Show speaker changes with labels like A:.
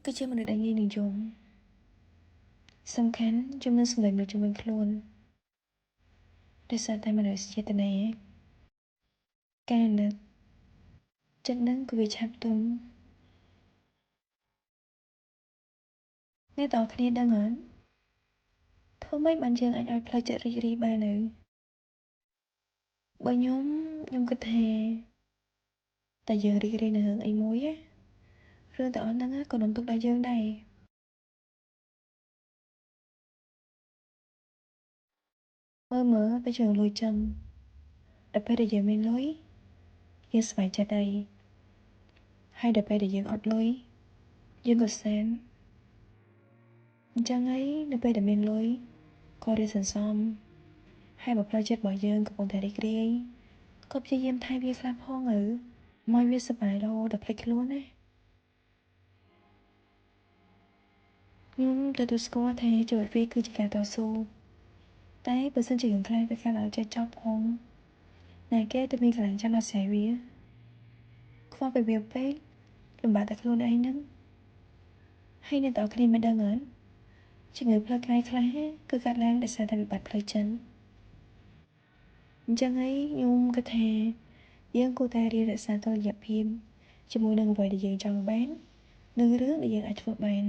A: គឺជាមនុស្សដែលងាយនឹងយំសំខាន់ជំនឿសម្លេងនៅជំនឿខ្លួនដោយសារតែមនុស្សចេតនាការនឹកចិត្តនឹងគឺវាឆាប់ទុំអ្នកទាំងអស់គ្នាដឹងអត់ធ្វើម៉េចបានយើងអាចឲ្យផ្លូវចិត្តរីករាយបាននៅបើខ្ញុំគិតថាតែយើងរីករាយនៅរឿងអីមួយរឿងទាំងអស់ហ្នឹងក៏នឹងទុកដល់យើងដែរមើលទៅជាលុយចឹងដល់ពេលដែលយើងមានលុយយើងសប្បាយចិត្តហើយដល់ពេលដែលយើងអត់លុយយើងក៏សែនអញ្ចឹងហើយនៅពេលដែលមានលុយក៏រៀនសន្សំហើយបើផ្លូវចិត្តរបស់យើងកំពុងតែរីករាយក៏ព្យាយាមថែវាខ្លះផងមកវាសប្បាយរហូតដល់ភ្លេចខ្លួនណាខ្ញុំទទួលស្គាល់ថាជីវិតវាគឺជាការតស៊ូតែបើសិនជាយើងខ្លាចវាកាន់តែចេះចប់ផងណាគេទៅមានកន្លែងចាំដោះស្រាយវាខ្វល់ពីវាពេកលំបាកតែខ្លួនឯងហ្នឹងហើយអ្នកទាំងអស់គ្នាមិនដឹងអត់ជំងឺផ្លូវកាយខ្លះគឺកើតឡើងដោយសារតែវិបត្តិផ្លូវចិត្តអញ្ចឹងហើយខ្ញុំគិតថាយើងគួរតែរៀនរក្សាតុល្យភាពជាមួយនឹងអ្វីដែលយើងចង់បាននិងរឿងដែលយើងអាចធ្វើបាន